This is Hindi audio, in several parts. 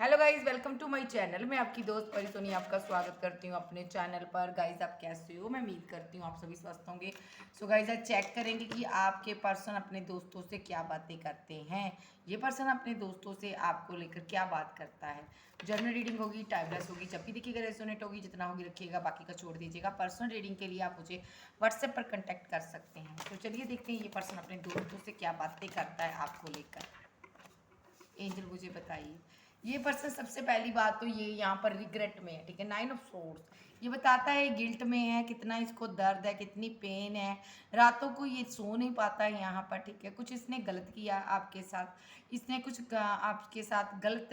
Hello guys, welcome to my channel. मैं आपकी दोस्त परी सोनी आपका स्वागत करती हूँ अपने चैनल पर। गाइस, आप कैसे हो? मैं उम्मीद करती हूँ आप सभी स्वस्थ होंगे। सो गाइस, आज चेक करेंगे कि आपके पर्सन अपने दोस्तों से क्या बातें करते हैं। ये पर्सन अपने दोस्तों से आपको लेकर क्या बात करता है। जनरल रीडिंग होगी, टाइमलेस होगी, जब भी देखिएगा रेजोनेट होगी। जितना होगी रखिएगा, बाकी का छोड़ दीजिएगा। पर्सनल रीडिंग के लिए आप मुझे व्हाट्सएप पर कॉन्टैक्ट कर सकते हैं। तो चलिए देखते हैं ये पर्सन अपने दोस्तों से क्या बातें करता है आपको लेकर। एंजल मुझे बताइए। ये पर्सन सबसे पहली बात तो ये यहाँ पर रिग्रेट में है, ठीक है। 9 ऑफ सोर्स ये बताता है गिल्ट में है, कितना इसको दर्द है, कितनी पेन है। रातों को ये सो नहीं पाता है यहाँ पर, ठीक है। कुछ इसने गलत किया आपके साथ, इसने कुछ आपके साथ गलत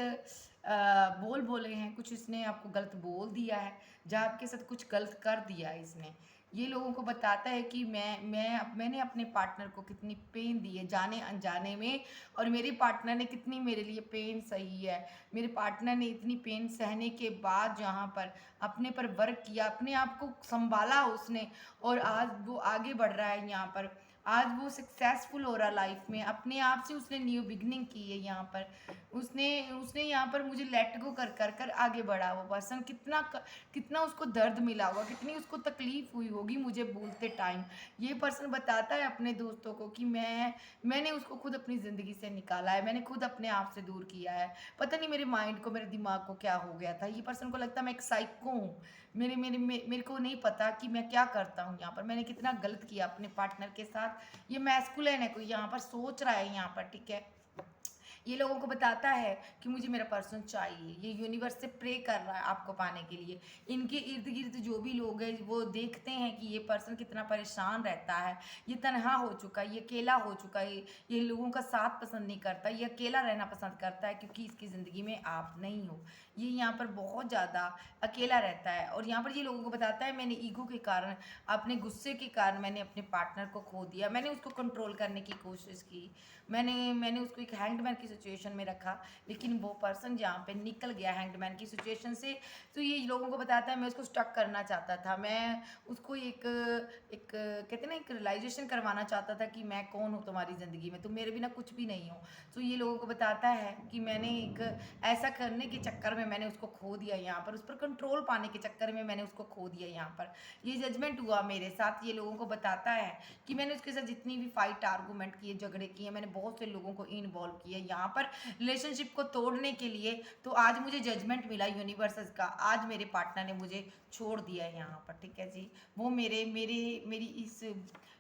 बोल बोले हैं, कुछ इसने आपको गलत बोल दिया है, जहाँ आपके साथ कुछ गलत कर दिया है इसने। ये लोगों को बताता है कि मैंने अपने पार्टनर को कितनी पेन दी है जाने अनजाने में, और मेरे पार्टनर ने कितनी मेरे लिए पेन सही है। मेरे पार्टनर ने इतनी पेन सहने के बाद जहाँ पर अपने पर वर्क किया, अपने आप को संभाला उसने, और आज वो आगे बढ़ रहा है यहाँ पर। आज वो सक्सेसफुल हो रहा लाइफ में, अपने आप से उसने न्यू बिगनिंग की है यहाँ पर। उसने उसने यहाँ पर मुझे लेट गो कर कर कर आगे बढ़ा। वो पर्सन कितना उसको दर्द मिला होगा, कितनी उसको तकलीफ हुई होगी मुझे बोलते टाइम। ये पर्सन बताता है अपने दोस्तों को कि मैंने उसको खुद अपनी ज़िंदगी से निकाला है, मैंने खुद अपने आप से दूर किया है। पता नहीं मेरे माइंड को, मेरे दिमाग को क्या हो गया था। ये पर्सन को लगता है मैं एक साइको हूँ। मेरे को नहीं पता कि मैं क्या करता हूँ यहाँ पर, मैंने कितना गलत किया अपने पार्टनर के साथ। ये मैस्कुलिन है, कोई यहाँ पर सोच रहा है यहाँ पर, ठीक है। ये लोगों को बताता है कि मुझे मेरा पर्सन चाहिए। ये यूनिवर्स से प्रे कर रहा है आपको पाने के लिए। इनके इर्द गिर्द जो भी लोग हैं वो देखते हैं कि ये पर्सन कितना परेशान रहता है, ये तनहा हो चुका है, ये अकेला हो चुका है, ये लोगों का साथ पसंद नहीं करता, ये अकेला रहना पसंद करता है, क्योंकि इसकी ज़िंदगी में आप नहीं हो। ये यहाँ पर बहुत ज़्यादा अकेला रहता है। और यहाँ पर ये लोगों को बताता है मैंने ईगो के कारण, अपने गुस्से के कारण मैंने अपने पार्टनर को खो दिया। मैंने उसको कंट्रोल करने की कोशिश की, मैंने उसको एक हैंगमैन की सिचुएशन में रखा, लेकिन वो पर्सन जहाँ पे निकल गया हैंगमैन की सिचुएशन से। तो ये लोगों को बताता है मैं उसको स्टक करना चाहता था, मैं उसको एक एक कहते हैं ना, एक रियलाइजेशन करवाना चाहता था कि मैं कौन हूँ तुम्हारी ज़िंदगी में, तुम मेरे बिना कुछ भी नहीं हो। तो ये लोगों को बताता है कि मैंने एक ऐसा करने के चक्कर में मैंने उसको खो दिया यहाँ पर, उस पर कंट्रोल पाने के चक्कर में मैंने उसको खो दिया यहाँ पर। ये जजमेंट हुआ मेरे साथ। ये लोगों को बताता है कि मैंने उसके साथ जितनी भी फाइट आर्गूमेंट किए, झगड़े किए, मैंने बहुत से लोगों को इन्वॉल्व किया यहाँ पर रिलेशनशिप को तोड़ने के लिए। तो आज मुझे जजमेंट मिला यूनिवर्स का, आज मेरे पार्टनर ने मुझे छोड़ दिया है यहाँ पर, ठीक है जी। वो मेरे मेरे मेरी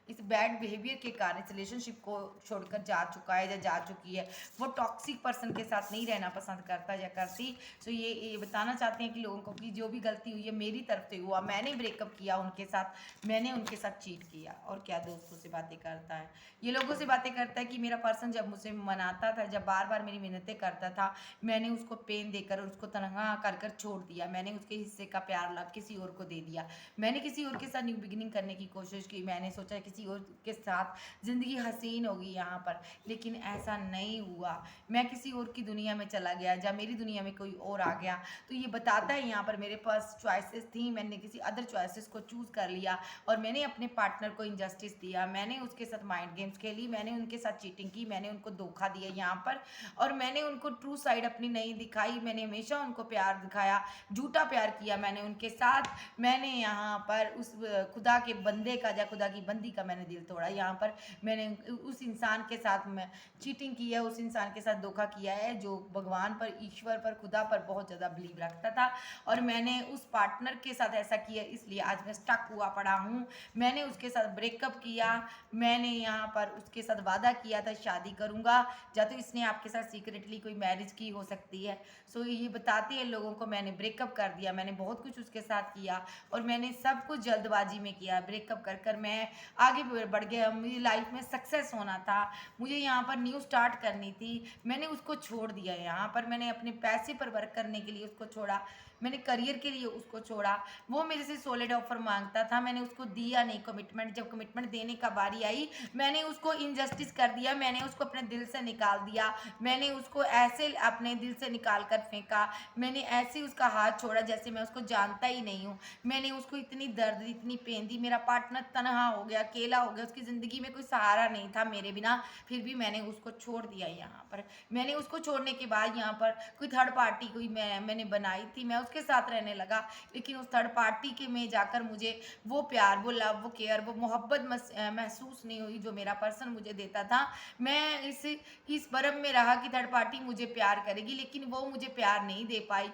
इस बैड बिहेवियर के कारण इस रिलेशनशिप को छोड़कर जा चुका है या जा चुकी है। वो टॉक्सिक पर्सन के साथ नहीं रहना पसंद करता या करती। तो ये बताना चाहते हैं कि लोगों को कि जो भी गलती हुई है मेरी तरफ से हुआ, मैंने ब्रेकअप किया उनके साथ, मैंने उनके साथ चीट किया। और क्या दोस्तों से बातें करता है, ये लोगों से बातें करता है कि मेरा पर्सन जब मुझसे मनाता था, जब बार बार मेरी मिन्नतें करता था, मैंने उसको पेन देकर, उसको तनहा कर कर छोड़ दिया। मैंने उसके हिस्से का प्यार लाभ किसी और को दे दिया। मैंने किसी और के साथ न्यू बिगिनिंग करने की कोशिश की, मैंने सोचा किसी और के साथ ज़िंदगी हसीन होगी यहाँ पर, लेकिन ऐसा नहीं हुआ। मैं किसी और की दुनिया में चला गया, जब मेरी दुनिया में कोई और आ गया। तो ये बताता है यहाँ पर मेरे पास चॉइसेस थी, मैंने किसी अदर चॉइसेस को चूज़ कर लिया, और मैंने अपने पार्टनर को इनजस्टिस दिया, मैंने उसके साथ माइंड गेम्स खेली, मैंने उनके साथ चीटिंग की, मैंने उनको धोखा दिया यहाँ पर, और मैंने उनको ट्रू साइड अपनी नहीं दिखाई। मैंने हमेशा उनको प्यार दिखाया, झूठा प्यार किया मैंने उनके साथ। मैंने यहाँ पर उस खुदा के बंदे का या खुदा की बंदी का मैंने दिल तोड़ा यहाँ पर। मैंने उस इंसान के साथ मैं चीटिंग की है, उस इंसान के साथ धोखा किया है जो भगवान पर, ईश्वर पर, खुदा पर बहुत ज़्यादा बिलीव रखता था। और मैंने उस पार्टनर के साथ ऐसा किया, इसलिए आज मैं स्टक हुआ पड़ा हूँ। मैंने उसके साथ ब्रेकअप किया, मैंने यहाँ पर उसके साथ वादा किया था शादी करूँगा, या तो इसने आपके साथ सीक्रेटली कोई मैरिज की हो सकती है। सो ये बताती है लोगों को मैंने ब्रेकअप कर दिया, मैंने बहुत कुछ उसके साथ किया, और मैंने सब कुछ जल्दबाजी में किया। ब्रेकअप कर कर मैं आगे बढ़ गया, मुझे लाइफ में सक्सेस होना था, मुझे यहाँ पर न्यू स्टार्ट करनी थी, मैंने उसको छोड़ दिया। यहाँ पर मैंने अपने पैसे पर वर्क करने के लिए उसको छोड़ा, मैंने करियर के लिए उसको छोड़ा। वो मेरे से सॉलिड ऑफर मांगता था, मैंने उसको दिया नहीं कमिटमेंट। जब कमिटमेंट देने का बारी आई, मैंने उसको इनजस्टिस कर दिया, मैंने उसको अपने दिल से निकाल दिया, मैंने उसको ऐसे अपने दिल से निकाल कर फेंका, मैंने ऐसे उसका हाथ छोड़ा जैसे मैं उसको जानता ही नहीं हूँ। मैंने उसको इतनी दर्द, इतनी पेन दी, मेरा पार्टनर तनहा हो गया, अकेला हो गया, उसकी ज़िंदगी में कोई सहारा नहीं था मेरे बिना, फिर भी मैंने उसको छोड़ दिया यहाँ पर। मैंने उसको छोड़ने के बाद यहाँ पर कोई थर्ड पार्टी कोई मैंने बनाई थी, मैं उसके साथ रहने लगा, लेकिन उस थर्ड पार्टी के में जाकर मुझे वो प्यार, वो लव, वो केयर, वो मोहब्बत महसूस नहीं हुई जो मेरा पर्सन मुझे देता था। मैं इस भरम में रहा कि थर्ड पार्टी मुझे प्यार करेगी, लेकिन वो मुझे प्यार नहीं दे पाई।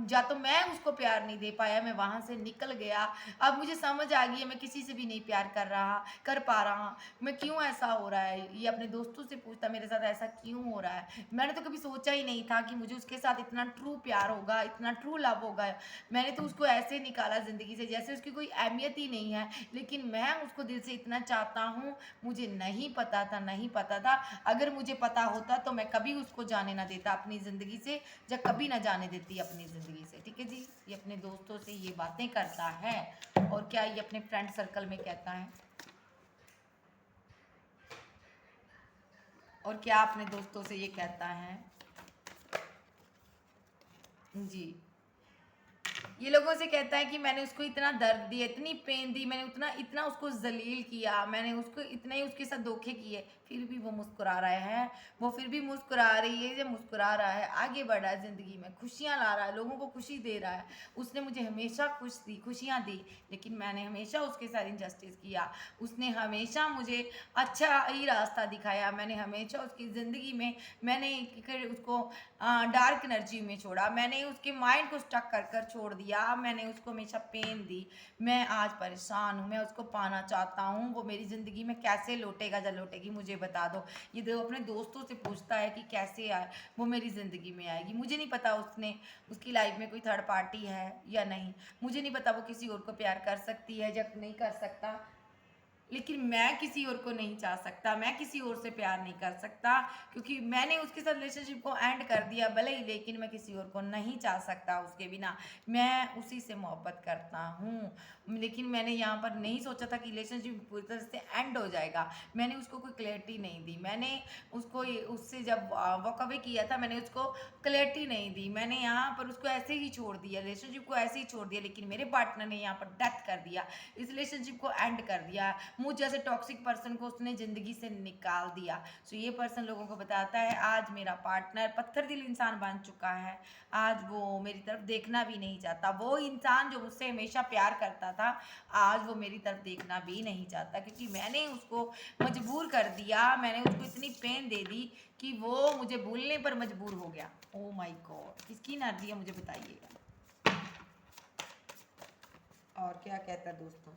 या तो मैं उसको प्यार नहीं दे पाया, मैं वहाँ से निकल गया। अब मुझे समझ आ गई है मैं किसी से भी नहीं प्यार कर पा रहा। मैं क्यों ऐसा हो रहा है, ये अपने दोस्तों से पूछता मेरे साथ ऐसा क्यों हो रहा है। मैंने तो कभी सोचा ही नहीं था कि मुझे उसके साथ इतना ट्रू प्यार होगा, इतना ट्रू लव होगा। मैंने तो उसको ऐसे निकाला ज़िंदगी से जैसे उसकी कोई अहमियत ही नहीं है, लेकिन मैं उसको दिल से इतना चाहता हूँ। मुझे नहीं पता था, नहीं पता था। अगर मुझे पता होता तो मैं कभी उसको जाने ना देता अपनी ज़िंदगी से, या कभी ना जाने देती अपनी ज़िंदगी से। ठीक है जी, ये अपने दोस्तों से ये बातें करता है, और क्या ये अपने फ्रेंड सर्कल में कहता है, और क्या अपने दोस्तों से ये कहता है जी। ये लोगों से कहता है कि मैंने उसको इतना दर्द दिया, इतनी पेन दी, मैंने उतना इतना उसको जलील किया, मैंने उसको इतने ही उसके साथ धोखे किए, फिर भी वो मुस्कुरा रहा है। वो फिर भी मुस्कुरा रही है, जो मुस्कुरा रहा है, आगे बढ़ रहा है ज़िंदगी में, खुशियाँ ला रहा है, लोगों को खुशी दे रहा है। उसने मुझे हमेशा खुशियाँ दी, लेकिन मैंने हमेशा उसके साथ इनजस्टिस किया। उसने हमेशा मुझे अच्छा ही रास्ता दिखाया, मैंने हमेशा उसकी ज़िंदगी में मैंने उसको डार्क एनर्जी में छोड़ा, मैंने उसके माइंड को स्टक कर कर छोड़ दिया, मैंने उसको हमेशा पेन दी। मैं आज परेशान हूँ, मैं उसको पाना चाहता हूँ। वो मेरी ज़िंदगी में कैसे लौटेगा, जब लौटेगी मुझे बता दो। ये अपने दोस्तों से पूछता है कि कैसे आए वो मेरी ज़िंदगी में आएगी। मुझे नहीं पता उसकी लाइफ में कोई थर्ड पार्टी है या नहीं, मुझे नहीं पता वो किसी और को प्यार कर सकती है या नहीं कर सकता, लेकिन मैं किसी और को नहीं चाह सकता, मैं किसी और से प्यार नहीं कर सकता, क्योंकि मैंने उसके साथ रिलेशनशिप को एंड कर दिया भले ही, लेकिन मैं किसी और को नहीं चाह सकता उसके बिना। मैं उसी से मोहब्बत करता हूँ, लेकिन मैंने यहाँ पर नहीं सोचा था कि रिलेशनशिप पूरी तरह से एंड हो जाएगा। मैंने उसको कोई क्लैरिटी नहीं दी, मैंने उससे जब वॉक अवे किया था, मैंने उसको क्लैरिटी नहीं दी। मैंने यहाँ पर उसको ऐसे ही छोड़ दिया, रिलेशनशिप को ऐसे ही छोड़ दिया, लेकिन मेरे पार्टनर ने यहाँ पर डेथ कर दिया, इस रिलेशनशिप को एंड कर दिया। मुझ जैसे टॉक्सिक पर्सन को उसने ज़िंदगी से निकाल दिया। सो ये पर्सन लोगों को बताता है आज मेरा पार्टनर पत्थर दिल इंसान बन चुका है, आज वो मेरी तरफ देखना भी नहीं चाहता। वो इंसान जो मुझसे हमेशा प्यार करता था, आज वो मेरी तरफ देखना भी नहीं चाहता, क्योंकि मैंने उसको मजबूर कर दिया, मैंने उसको इतनी पेन दे दी कि वो मुझे भूलने पर मजबूर हो गया। ओ माय गॉड, किसकी एनर्जी है मुझे बताइएगा। और क्या कहता है दोस्तों,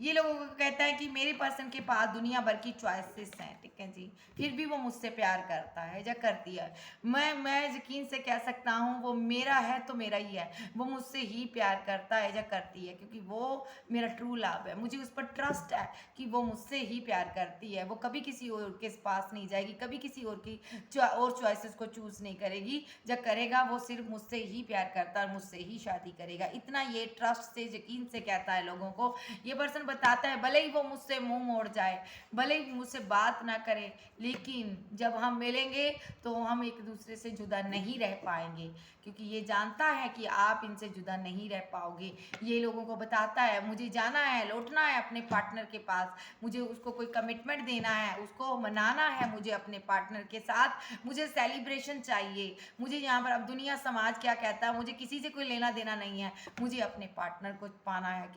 ये लोगों को कहता है कि मेरे पर्सन के पास दुनिया भर की चॉइसेस हैं, ठीक है जी, फिर भी वो मुझसे प्यार करता है या करती है। मैं यकीन से कह सकता हूँ वो मेरा है तो मेरा ही है, वो मुझसे ही प्यार करता है या करती है, क्योंकि वो मेरा ट्रू लव है। मुझे उस पर ट्रस्ट है कि वो मुझसे ही प्यार करती है, वो कभी किसी और के पास नहीं जाएगी, कभी किसी और की और चॉइसेस को चूज़ नहीं करेगी। जब करेगा वो सिर्फ मुझसे ही प्यार करता है, मुझसे ही शादी करेगा। इतना ये ट्रस्ट से यकीन से कहता है लोगों को। ये पर्सन बताता है भले ही वो मुझसे मुंह मोड़ जाए, भले ही मुझसे बात ना करे, लेकिन जब हम मिलेंगे तो हम एक दूसरे से जुदा नहीं रह पाएंगे, क्योंकि ये जानता है कि आप इनसे जुदा नहीं रह पाओगे। ये लोगों को बताता है मुझे जाना है, लौटना है अपने पार्टनर के पास, मुझे उसको कोई कमिटमेंट देना है, उसको मनाना है मुझे अपने पार्टनर के साथ, मुझे सेलिब्रेशन चाहिए। मुझे यहाँ पर अब दुनिया समाज क्या कहता है मुझे किसी से कोई लेना देना नहीं है, मुझे अपने पार्टनर को पाना है।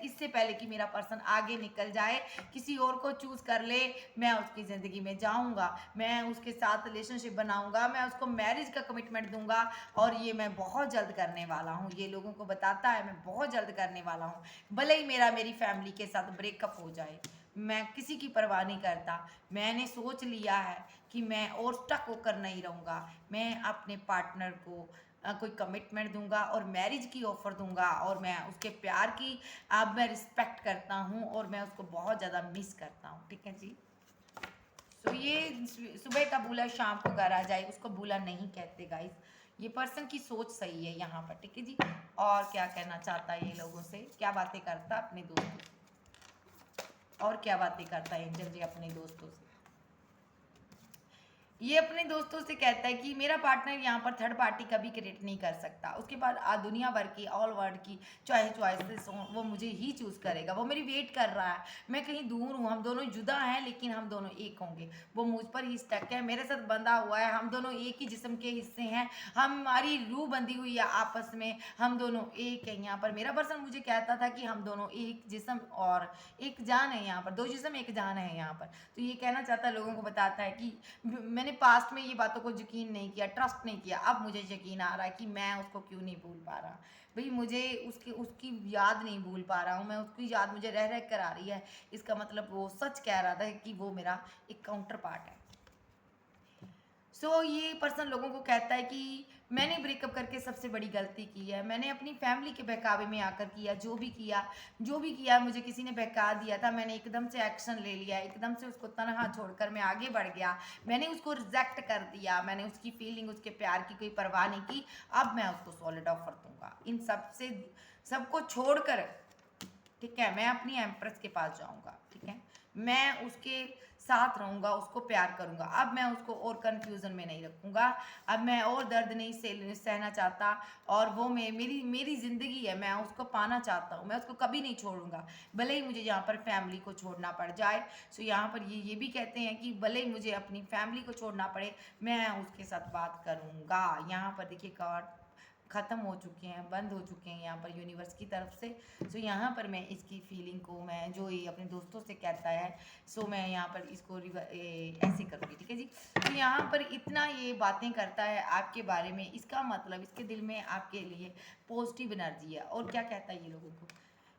इससे पहले कि मेरा पर्सन आगे निकल जाए, किसी और को चूज कर ले, मैं उसकी ज़िंदगी में जाऊंगा, मैं उसके साथ रिलेशनशिप बनाऊंगा, मैं उसको मैरिज का कमिटमेंट दूंगा, और ये मैं बहुत जल्द करने वाला हूँ। ये लोगों को बताता है मैं बहुत जल्द करने वाला हूँ, भले ही मेरी फैमिली के साथ ब्रेकअप हो जाए, मैं किसी की परवाह नहीं करता। मैंने सोच लिया है कि मैं और स्टक होकर नहीं रहूँगा, मैं अपने पार्टनर को कोई कमिटमेंट दूंगा और मैरिज की ऑफ़र दूंगा, और मैं उसके प्यार की अब मैं रिस्पेक्ट करता हूँ, और मैं उसको बहुत ज़्यादा मिस करता हूँ। ठीक है जी। तो ये सुबह का भूला शाम को घर आ जाए, उसको भूला नहीं कहते गाइस। ये पर्सन की सोच सही है यहाँ पर, ठीक है जी। और क्या कहना चाहता है ये लोगों से, क्या बातें करता अपने दोस्तों से, और क्या बातें करता है एंजल जी अपने दोस्तों से। ये अपने दोस्तों से कहता है कि मेरा पार्टनर यहाँ पर थर्ड पार्टी कभी क्रिएट नहीं कर सकता। उसके बाद दुनिया भर की ऑल वर्ल्ड की चाहे चॉइसेस हों वो मुझे ही चूज़ करेगा, वो मेरी वेट कर रहा है। मैं कहीं दूर हूँ, हम दोनों जुदा हैं लेकिन हम दोनों एक होंगे। वो मुझ पर ही स्टक है, मेरे साथ बंधा हुआ है, हम दोनों एक ही जिस्म के हिस्से हैं, हमारी रूह बंधी हुई है आपस में, हम दोनों एक हैं। यहाँ पर मेरा पर्सन मुझे कहता था कि हम दोनों एक जिस्म और एक जान है, यहाँ पर दो जिस्म एक जान है यहाँ पर। तो ये कहना चाहता है, लोगों को बताता है कि मैंने पास्ट में ये बातों को यकीन नहीं किया, ट्रस्ट नहीं किया, अब मुझे यकीन आ रहा है कि मैं उसको क्यों नहीं भूल पा रहा। भाई मुझे उसकी उसकी याद नहीं भूल पा रहा हूँ मैं, उसकी याद मुझे रह रह कर आ रही है। इसका मतलब वो सच कह रहा था कि वो मेरा एक काउंटर पार्ट है। ये पर्सन लोगों को कहता है कि मैंने ब्रेकअप करके सबसे बड़ी गलती की है, मैंने अपनी फैमिली के बहकावे में आकर किया, जो भी किया मुझे किसी ने बहका दिया था, मैंने एकदम से एक्शन ले लिया, एकदम से उसको तनहा छोड़कर मैं आगे बढ़ गया, मैंने उसको रिजेक्ट कर दिया, मैंने उसकी फीलिंग उसके प्यार की कोई परवाह नहीं की। अब मैं उसको सॉलिड ऑफर दूंगा, इन सब से सबको छोड़कर, ठीक है, मैं अपनी एम्प्रेस के पास जाऊंगा, ठीक है, मैं उसके साथ रहूंगा, उसको प्यार करूंगा। अब मैं उसको और कंफ्यूजन में नहीं रखूंगा, अब मैं और दर्द नहीं सहना चाहता, और वो मेरी मेरी जिंदगी है, मैं उसको पाना चाहता हूँ, मैं उसको कभी नहीं छोड़ूंगा, भले ही मुझे यहाँ पर फैमिली को छोड़ना पड़ जाए। यहाँ पर ये भी कहते हैं कि भले ही मुझे अपनी फैमिली को छोड़ना पड़े, मैं उसके साथ बात करूंगा। यहाँ पर देखिए कार्ड ख़त्म हो चुके हैं, बंद हो चुके हैं यहाँ पर यूनिवर्स की तरफ से। यहाँ पर मैं इसकी फीलिंग को, मैं जो ये अपने दोस्तों से कहता है, मैं यहाँ पर इसको ऐसे करूँगी, ठीक है जी। यहाँ पर इतना ये बातें करता है आपके बारे में, इसका मतलब इसके दिल में आपके लिए पॉजिटिव एनर्जी है। और क्या कहता है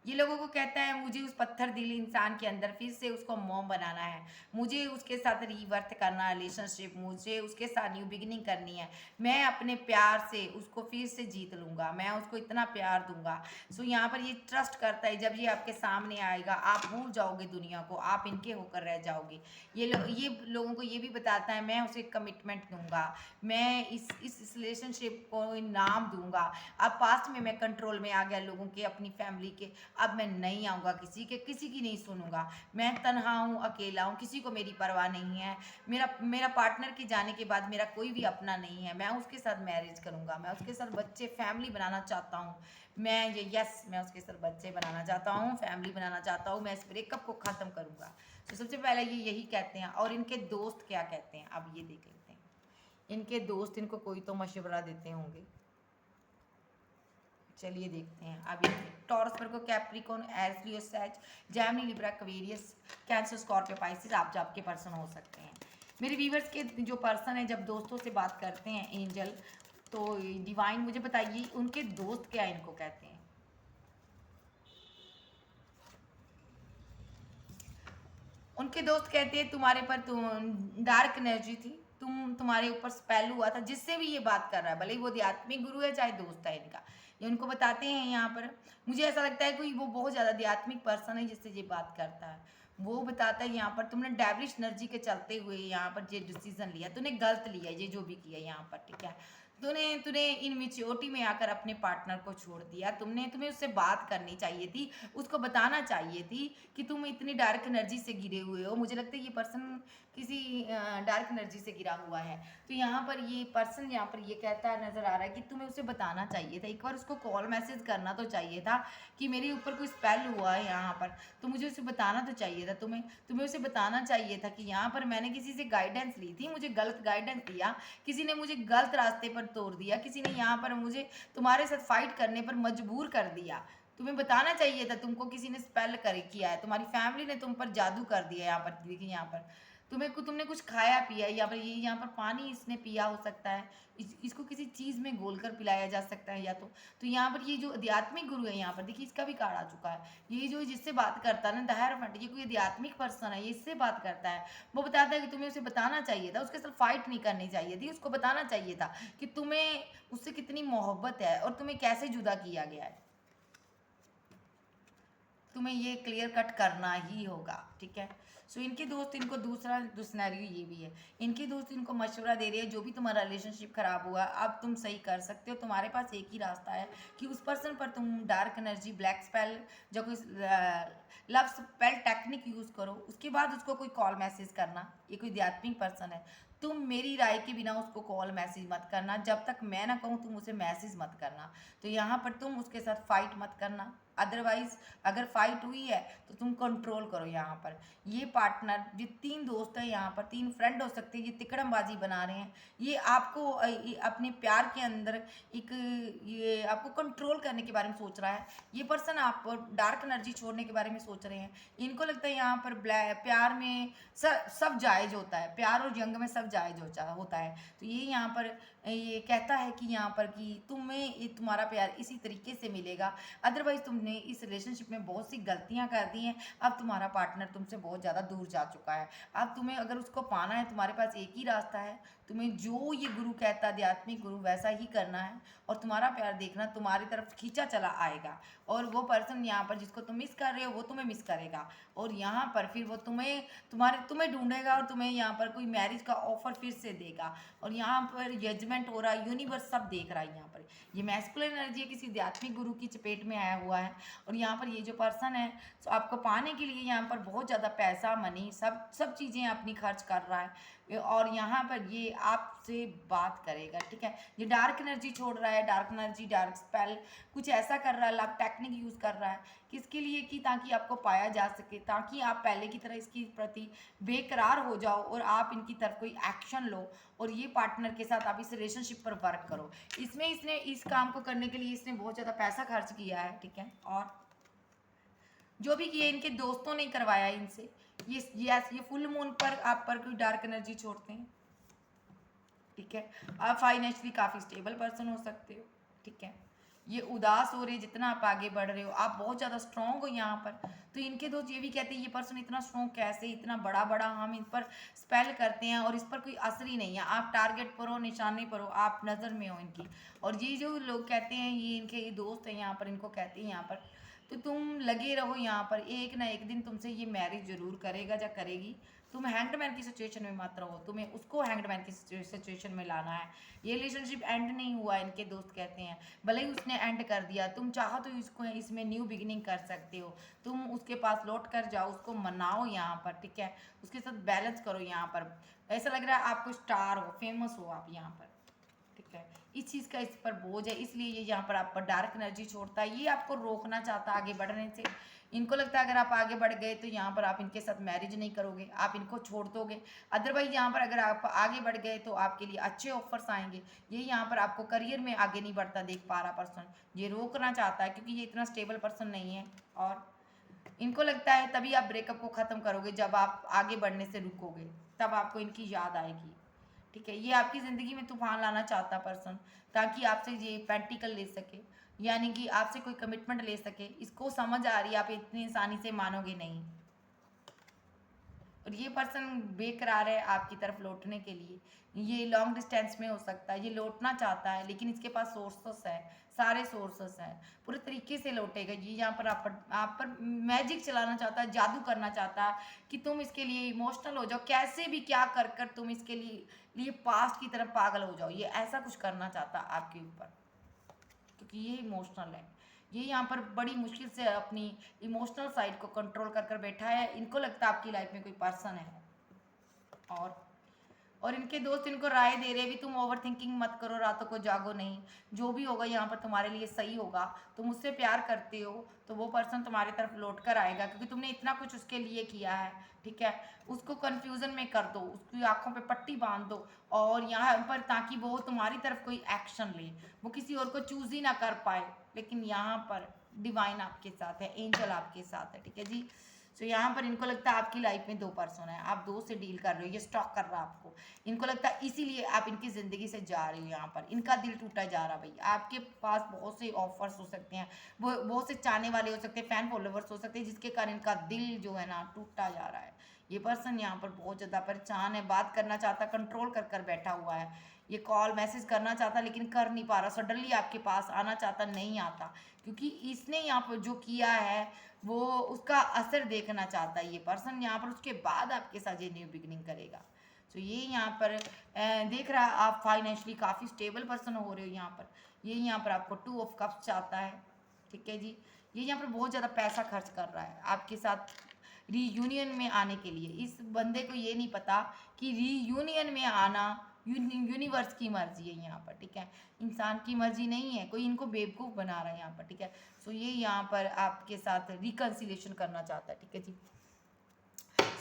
ये लोगों को कहता है, मुझे उस पत्थर दिल इंसान के अंदर फिर से उसको मोम बनाना है, मुझे उसके साथ रीवर्थ करना है रिलेशनशिप, मुझे उसके साथ न्यू बिगिनिंग करनी है, मैं अपने प्यार से उसको फिर से जीत लूँगा, मैं उसको इतना प्यार दूंगा। यहाँ पर ये ट्रस्ट करता है, जब ये आपके सामने आएगा आप भूल जाओगे दुनिया को, आप इनके होकर रह जाओगे। ये लोगों को ये भी बताता है, मैं उसे कमिटमेंट दूंगा, मैं इस रिलेशनशिप को नाम दूंगा। अब पास्ट में मैं कंट्रोल में आ गया लोगों के, अपनी फैमिली के, अब मैं नहीं आऊँगा किसी की नहीं सुनूंगा, मैं तन्हा हूँ, अकेला हूँ, किसी को मेरी परवाह नहीं है। मेरा पार्टनर के जाने के बाद मेरा कोई भी अपना नहीं है, मैं उसके साथ मैरिज करूँगा, मैं उसके साथ बच्चे फैमिली बनाना चाहता हूँ, मैं उसके साथ बच्चे बनाना चाहता हूँ, फैमिली बनाना चाहता हूँ, मैं इस ब्रेकअप को ख़त्म करूँगा। तो सबसे पहले ये यही कहते हैं। और इनके दोस्त क्या कहते हैं अब ये देख लेते हैं। इनके दोस्त इनको कोई तो मशवरा देते होंगे, चलिए देखते हैं। अब ये Taurus, Virgo, Capricorn, Aries, Leo, Sag, Gemini, Libra, Aquarius, Cancer, Scorpio, Pisces आप आपके पर्सन हो सकते हैं। मेरे व्यूवर्स के जो पर्सन है जब दोस्तों से बात करते हैं एंजल, तो डिवाइन मुझे बताइए उनके दोस्त क्या इनको कहते हैं। उनके दोस्त कहते हैं तुम्हारे पर डार्क एनर्जी थी, तुम्हारे ऊपर स्पेल हुआ था, जिससे भी ये बात कर रहा है, भले ही वो आध्यात्मिक गुरु है चाहे दोस्त है इनका, ये उनको बताते हैं। यहाँ पर मुझे ऐसा लगता है कोई वो बहुत ज़्यादा आध्यात्मिक पर्सन है जिससे ये बात करता है। वो बताता है यहाँ पर तुमने डेविलिश एनर्जी के चलते हुए यहाँ पर ये डिसीजन लिया, तूने गलत लिया, ये जो भी किया यहाँ पर, ठीक है, तूने इनमेच्योरिटी में आकर अपने पार्टनर को छोड़ दिया। तुम्हें उससे बात करनी चाहिए थी, उसको बताना चाहिए थी कि तुम इतनी डार्क एनर्जी से घिरे हुए हो। मुझे लगता है ये पर्सन किसी डार्क एनर्जी से घिरा हुआ है। तो यहाँ पर ये पर्सन यहाँ पर ये कहता है, नजर आ रहा है कि तुम्हें उसे बताना चाहिए था, एक बार उसको कॉल मैसेज करना तो चाहिए था कि मेरे ऊपर कोई स्पेल हुआ है यहाँ पर, तो मुझे उसे बताना तो चाहिए था। तुम्हें उसे बताना चाहिए था कि यहाँ पर मैंने किसी से गाइडेंस ली थी, मुझे गलत गाइडेंस दिया, किसी ने मुझे गलत रास्ते पर तोड़ दिया, किसी ने यहाँ पर मुझे तुम्हारे साथ फाइट करने पर मजबूर कर दिया। तुम्हें बताना चाहिए था, तुमको किसी ने स्पेल कर किया है, तुम्हारी फैमिली ने तुम पर जादू कर दिया। यहाँ पर देखिए, यहाँ पर तुमने कुछ खाया पिया, यहाँ पर पानी इसने पिया हो सकता है, इसको किसी चीज़ में घोल कर पिलाया जा सकता है या तो यहाँ पर ये जो आध्यात्मिक गुरु है, यहाँ पर देखिए इसका भी कार्ड आ चुका है। ये जो जिससे बात करता है ना, द हेरोफेंट, ये कोई आध्यात्मिक पर्सन है, ये इससे बात करता है। वो बताता है कि तुम्हें उसे बताना चाहिए था, उसके साथ फाइट नहीं करनी चाहिए थी, उसको बताना चाहिए था कि तुम्हें उससे कितनी मोहब्बत है और तुम्हें कैसे जुदा किया गया है, तुम्हें ये क्लियर कट करना ही होगा, ठीक है। इनके दोस्त इनको दूसरा सिनेरियो ये भी है, इनके दोस्त इनको मशवरा दे रहे हैं, जो भी तुम्हारा रिलेशनशिप खराब हुआ अब तुम सही कर सकते हो, तुम्हारे पास एक ही रास्ता है कि उस पर्सन पर तुम डार्क एनर्जी, ब्लैक स्पेल, जो कोई लव स्पेल टेक्निक यूज़ करो, उसके बाद उसको कोई कॉल मैसेज करना। ये कोई आध्यात्मिक पर्सन है, तुम मेरी राय के बिना उसको कॉल मैसेज मत करना, जब तक मैं ना कहूँ तुम उसे मैसेज मत करना। तो यहाँ पर तुम उसके साथ फाइट मत करना, अदरवाइज अगर फाइट हुई है तो तुम कंट्रोल करो। यहाँ पर ये पार्टनर, ये 3 दोस्त है, यहाँ पर 3 फ्रेंड हो सकते हैं, ये तिकड़मबाजी बना रहे हैं। ये आपको ये अपने प्यार के अंदर एक ये आपको कंट्रोल करने के बारे में सोच रहा है। ये पर्सन आप डार्क एनर्जी छोड़ने के बारे में सोच रहे हैं। इनको लगता है यहाँ पर प्यार में सब जायज होता है, प्यार और जंग में सब जायज होता है। तो ये यहाँ पर ये कहता है कि यहाँ पर कि तुम्हें तुम्हारा प्यार इसी तरीके से मिलेगा, अदरवाइज तुमने इस रिलेशनशिप में बहुत सी गलतियां कर दी हैं। अब तुम्हारा पार्टनर तुमसे बहुत ज़्यादा दूर जा चुका है। अब तुम्हें अगर उसको पाना है, तुम्हारे पास एक ही रास्ता है, तुम्हें जो ये गुरु कहता है, आध्यात्मिक गुरु, वैसा ही करना है। और तुम्हारा प्यार देखना तुम्हारी तरफ खींचा चला आएगा, और वो पर्सन यहाँ पर जिसको तुम मिस कर रहे हो वो तुम्हें मिस करेगा, और यहाँ पर फिर वो तुम्हें ढूंढेगा, और तुम्हें यहाँ पर कोई मैरिज का ऑफर फिर से देगा। और यहाँ पर जजमेंट हो रहा है, यूनिवर्स सब देख रहा है। यहाँ पर ये मैस्कुलिन एनर्जी किसी आध्यात्मिक गुरु की चपेट में आया हुआ है। और यहाँ पर ये जो पर्सन है, तो आपको पाने के लिए यहाँ पर बहुत ज़्यादा पैसा, मनी, सब चीज़ें अपनी खर्च कर रहा है। और यहाँ पर ये आपसे बात करेगा, ठीक है। ये डार्क एनर्जी छोड़ रहा है, डार्क एनर्जी, डार्क स्पेल कुछ ऐसा कर रहा है, लव टेक्निक यूज़ कर रहा है, किसके लिए, कि ताकि आपको पाया जा सके, ताकि आप पहले की तरह इसकी प्रति बेकरार हो जाओ और आप इनकी तरफ कोई एक्शन लो, और ये पार्टनर के साथ आप इस रिलेशनशिप पर वर्क करो। इसने इस काम को करने के लिए इसने बहुत ज़्यादा पैसा खर्च किया है, ठीक है। और जो भी किए इनके दोस्तों ने करवाया इनसे। ये फुल मून पर आप पर कोई डार्क एनर्जी छोड़ते हैं, ठीक है। आप फाइनेंशियली काफ़ी स्टेबल पर्सन हो सकते हो, ठीक है। ये उदास हो रहे, जितना आप आगे बढ़ रहे हो आप बहुत ज़्यादा स्ट्रॉन्ग हो यहाँ पर। तो इनके दोस्त ये भी कहते हैं ये पर्सन इतना स्ट्रॉन्ग कैसे, इतना बड़ा बड़ा हम इन पर स्पेल करते हैं और इस पर कोई असर ही नहीं है। आप टारगेट पर हो, निशाने पर हो, आप नज़र में हो इनकी। और ये जो लोग कहते हैं, ये इनके ये दोस्त हैं यहाँ पर, इनको कहते हैं यहाँ पर, तो तुम लगे रहो यहाँ पर, एक ना एक दिन तुमसे ये मैरिज जरूर करेगा या करेगी। तुम हैंगडमैन की सिचुएशन में मत रहो, तुम्हें उसको हैंगडमैन की सिचुएशन में लाना है। ये रिलेशनशिप एंड नहीं हुआ, इनके दोस्त कहते हैं। भले ही उसने एंड कर दिया, तुम चाहो तो इसको इसमें न्यू बिगिनिंग कर सकते हो। तुम उसके पास लौट कर जाओ, उसको मनाओ यहाँ पर, ठीक है। उसके साथ बैलेंस करो यहाँ पर। ऐसा लग रहा है आपको स्टार हो, फेमस हो आप यहाँ पर, ठीक है। इस चीज़ का इस पर बोझ है, इसलिए ये यहाँ पर आप पर डार्क एनर्जी छोड़ता है। ये आपको रोकना चाहता है आगे बढ़ने से। इनको लगता है अगर आप आगे बढ़ गए तो यहाँ पर आप इनके साथ मैरिज नहीं करोगे, आप इनको छोड़ दोगे। अदरवाइज यहाँ पर अगर आप आगे बढ़ गए तो आपके लिए अच्छे ऑफर्स आएंगे। ये यहाँ पर आपको करियर में आगे नहीं बढ़ता देख पा रहा पर्सन, ये रोकना चाहता है क्योंकि ये इतना स्टेबल पर्सन नहीं है। और इनको लगता है तभी आप ब्रेकअप को ख़त्म करोगे जब आप आगे बढ़ने से रुकोगे, तब आपको इनकी याद आएगी, ठीक है। ये आपकी ज़िंदगी में तूफान लाना चाहता पर्सन, ताकि आपसे ये प्रैक्टिकल ले सके, यानी कि आपसे कोई कमिटमेंट ले सके। इसको समझ आ रही है आप इतनी आसानी से मानोगे नहीं। और ये पर्सन बेकरार है आपकी तरफ लौटने के लिए। ये लॉन्ग डिस्टेंस में हो सकता है, ये लौटना चाहता है, लेकिन इसके पास सोर्सेस है, सारे सोर्सेस हैं, पूरे तरीके से लौटेगा। ये यहाँ पर आप पर मैजिक चलाना चाहता है, जादू करना चाहता है कि तुम इसके लिए इमोशनल हो जाओ, कैसे भी क्या कर तुम इसके लिए पास्ट की तरफ पागल हो जाओ। ये ऐसा कुछ करना चाहता है आपके ऊपर, क्योंकि ये इमोशनल है। ये यहाँ पर बड़ी मुश्किल से अपनी इमोशनल साइड को कंट्रोल कर बैठा है। इनको लगता है आपकी लाइफ में कोई पर्सन है। और इनके दोस्त इनको राय दे रहे भी, तुम ओवर थिंकिंग मत करो, रातों को जागो नहीं, जो भी होगा यहाँ पर तुम्हारे लिए सही होगा। तुम उससे प्यार करते हो तो वो पर्सन तुम्हारी तरफ लौट कर आएगा, क्योंकि तुमने इतना कुछ उसके लिए किया है, ठीक है। उसको कन्फ्यूज़न में कर दो, उसकी आंखों पे पट्टी बांध दो, और यहाँ पर ताकि वो तुम्हारी तरफ कोई एक्शन ले, वो किसी और को चूज ही ना कर पाए। लेकिन यहाँ पर डिवाइन आपके साथ है, एंजल आपके साथ है, ठीक है जी। तो यहाँ पर इनको लगता है आपकी लाइफ में 2 पर्सन है, आप 2 से डील कर रहे हो, ये स्टॉक कर रहा है आपको। इनको लगता है इसीलिए आप इनकी ज़िंदगी से जा रही हो। यहाँ पर इनका दिल टूटा जा रहा है भाई। आपके पास बहुत से ऑफर्स हो सकते हैं, वो बहुत से चाहने वाले हो सकते हैं, फैन फॉलोवर्स हो सकते हैं, जिसके कारण इनका दिल जो है ना टूटता जा रहा है। ये पर्सन यहाँ पर बहुत ज़्यादा परेशान है, बात करना चाहता, कंट्रोल कर बैठा हुआ है। ये कॉल मैसेज करना चाहता लेकिन कर नहीं पा रहा, सडनली आपके पास आना चाहता, नहीं आता, क्योंकि इसने यहाँ पर जो किया है वो उसका असर देखना चाहता है ये पर्सन यहाँ पर। उसके बाद आपके साथ ये न्यू बिगिनिंग करेगा। तो ये यहाँ पर देख रहा है आप फाइनेंशियली काफ़ी स्टेबल पर्सन हो रहे हो यहाँ पर। ये यहाँ पर आपको 2 ऑफ कप्स चाहता है, ठीक है जी। ये यहाँ पर बहुत ज़्यादा पैसा खर्च कर रहा है आपके साथ, रीयूनियन में आने के लिए। इस बंदे को ये नहीं पता कि रीयूनियन में आना यूनिवर्स की मर्जी है यहाँ पर, ठीक है, इंसान की मर्जी नहीं है, कोई इनको बेवकूफ़ बना रहा है यहाँ पर, ठीक है। सो ये यहाँ पर आपके साथ रिकन्सिलेशन करना चाहता है, ठीक है जी।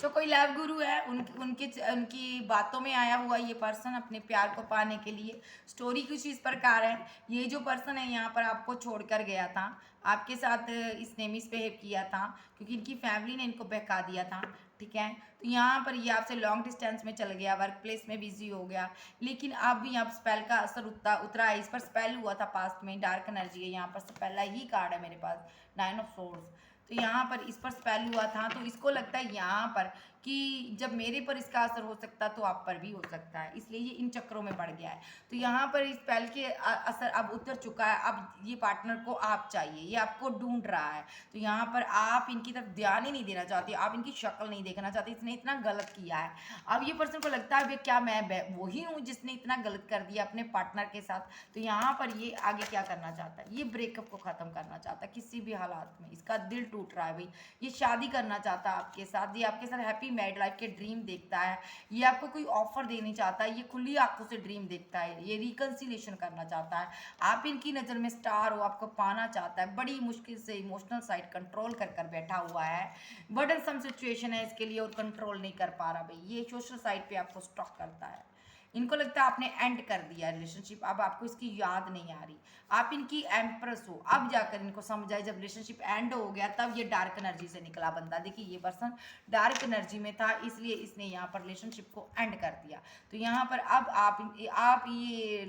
सो कोई लव गुरु है, उनकी बातों में आया हुआ ये पर्सन अपने प्यार को पाने के लिए। स्टोरी कुछ इस प्रकार है, ये जो पर्सन है यहाँ पर आपको छोड़कर गया था, आपके साथ इसने मिसबिहेव किया था क्योंकि इनकी फैमिली ने इनको बहका दिया था, ठीक है। तो यहाँ पर ये आपसे लॉन्ग डिस्टेंस में चल गया, वर्क प्लेस में बिजी हो गया, लेकिन अब भी यहाँ स्पेल का असर उतरा है, इस पर स्पेल हुआ था पास्ट में, डार्क एनर्जी है यहाँ पर। पहला ही कार्ड है मेरे पास, 9 ऑफ सोर्ड्स। तो यहाँ पर इस पर स्पेल हुआ था, तो इसको लगता है यहाँ पर कि जब मेरे पर इसका असर हो सकता तो आप पर भी हो सकता है, इसलिए ये इन चक्रों में पड़ गया है। तो यहाँ पर इस स्पेल के असर अब उतर चुका है, अब ये पार्टनर को आप चाहिए, ये आपको ढूंढ रहा है। तो यहाँ पर आप इनकी तरफ ध्यान ही नहीं देना चाहते, आप इनकी शक्ल नहीं देखना चाहते, इसने इतना गलत किया है। अब ये पर्सन को लगता है क्या मैं वही हूँ जिसने इतना गलत कर दिया अपने पार्टनर के साथ। तो यहाँ पर ये आगे क्या करना चाहता है, ये ब्रेकअप को ख़त्म करना चाहता है किसी भी हालात में, इसका दिल टूट रहा है भाई, ये शादी करना चाहता है आपके साथ, ये आपके साथ हैप्पी मैरिड लाइफ के ड्रीम देखता है, ये आपको कोई ऑफर देनी चाहता है, ये खुली आंखों से ड्रीम देखता है, ये रिकन्सिलेशन करना चाहता है, आप इनकी नज़र में स्टार हो, आपको पाना चाहता है, बड़ी मुश्किल से इमोशनल साइड कंट्रोल कर कर बैठा हुआ है, बर्डन सम सिचुएशन है इसके लिए और कंट्रोल नहीं कर पा रहा भाई, ये सोशल साइड पे आपको स्टॉक करता है। इनको लगता है आपने एंड कर दिया रिलेशनशिप, अब आपको इसकी याद नहीं आ रही, आप इनकी एम्प्रेस हो। अब जाकर इनको समझ आए, जब रिलेशनशिप एंड हो गया तब ये डार्क एनर्जी से निकला बंदा। देखिए ये पर्सन डार्क एनर्जी में था, इसलिए इसने यहाँ पर रिलेशनशिप को एंड कर दिया। तो यहाँ पर अब आप ये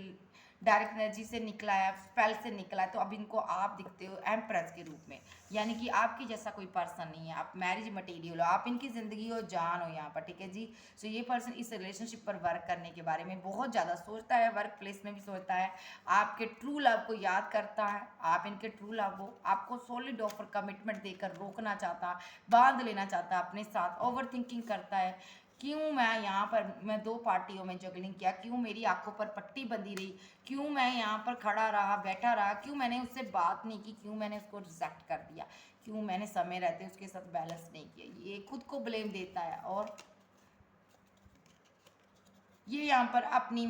डायरेक्ट एनर्जी से निकला है, स्पेल से निकला है, तो अब इनको आप दिखते हो एम्प्रेस के रूप में, यानी कि आपकी जैसा कोई पर्सन नहीं है, आप मैरिज मटेरियल हो, आप इनकी ज़िंदगी हो, जान हो यहाँ पर, ठीक है जी। सो ये पर्सन इस रिलेशनशिप पर वर्क करने के बारे में बहुत ज़्यादा सोचता है, वर्क प्लेस में भी सोचता है, आपके ट्रू लव को याद करता है, आप इनके ट्रू लव हो, आपको सॉलिड ऑफर कमिटमेंट देकर रोकना चाहता, बांध लेना चाहता अपने साथ, ओवर थिंकिंग करता है, क्यों मैं यहाँ पर मैं 2 पार्टियों में जगलिंग किया, क्यों मेरी आंखों पर पट्टी बंधी रही, क्यों मैं यहाँ पर खड़ा रहा बैठा रहा, क्यों मैंने उससे बात नहीं की, क्यों मैंने उसको रिजेक्ट कर दिया, क्यों मैंने समय रहते उसके साथ बैलेंस नहीं किया। ये खुद को ब्लेम देता है और ये यहाँ पर अपनी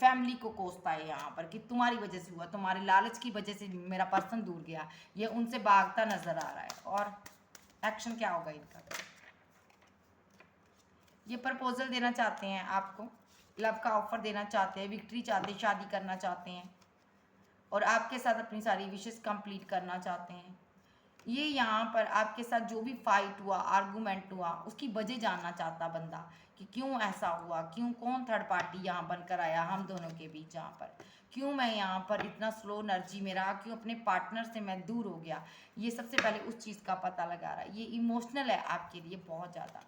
फैमिली को कोसता है यहाँ पर कि तुम्हारी वजह से हुआ, तुम्हारे लालच की वजह से मेरा पर्सन दूर गया, ये उनसे भागता नजर आ रहा है। और एक्शन क्या होगा इनका, ये प्रपोजल देना चाहते हैं आपको, लव का ऑफर देना चाहते हैं, विक्ट्री चाहते हैं, शादी करना चाहते हैं और आपके साथ अपनी सारी विशेष कंप्लीट करना चाहते हैं। ये यहाँ पर आपके साथ जो भी फाइट हुआ, आर्गूमेंट हुआ, उसकी वजह जानना चाहता बंदा कि क्यों ऐसा हुआ, क्यों कौन थर्ड पार्टी यहाँ बनकर आया हम दोनों के बीच, यहाँ पर क्यों मैं यहाँ पर इतना स्लो एनर्जी में रहा, क्यों अपने पार्टनर से मैं दूर हो गया। ये सबसे पहले उस चीज़ का पता लगा रहा है, ये इमोशनल है आपके लिए बहुत ज़्यादा।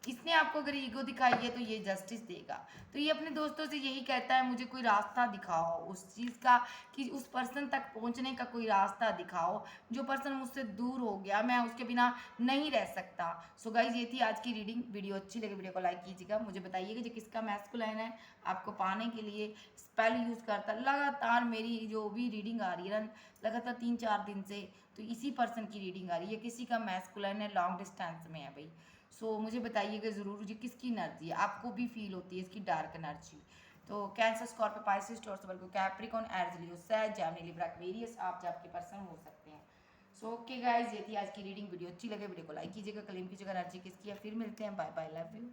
इसने आपको अगर ईगो दिखाई है तो ये जस्टिस देगा। तो ये अपने दोस्तों से यही कहता है मुझे कोई रास्ता दिखाओ उस चीज़ का, कि उस पर्सन तक पहुंचने का कोई रास्ता दिखाओ, जो पर्सन मुझसे दूर हो गया मैं उसके बिना नहीं रह सकता। सो गाइज ये थी आज की रीडिंग, वीडियो अच्छी लगे वीडियो को लाइक कीजिएगा, मुझे बताइएगा जो किसका मैस्कुलाइन है आपको पाने के लिए स्पेल यूज़ करता। लगातार मेरी जो भी रीडिंग आ रही है ना, लगातार 3-4 दिन से तो इसी पर्सन की रीडिंग आ रही है, किसी का मैस्कुलाइन है, लॉन्ग डिस्टेंस में है भाई। सो मुझे बताइएगा ज़रूर जी किसकी एनर्जी है आपको भी फील होती है इसकी डार्क एनर्जी। तो cancer, Scorpio, Pisces, taurus, Virgo, Capricorn, Aries, Leo, Sag, Gemini, Libra, Aquarius आप आपके पर्सन हो सकते हैं। सो ओके गाइज ये थी आज की रीडिंग, वीडियो अच्छी लगे वीडियो को लाइक कीजिएगा, क्लेम कीजिएगा एनर्जी किसकी है। फिर मिलते हैं, बाय बाय, लव यू।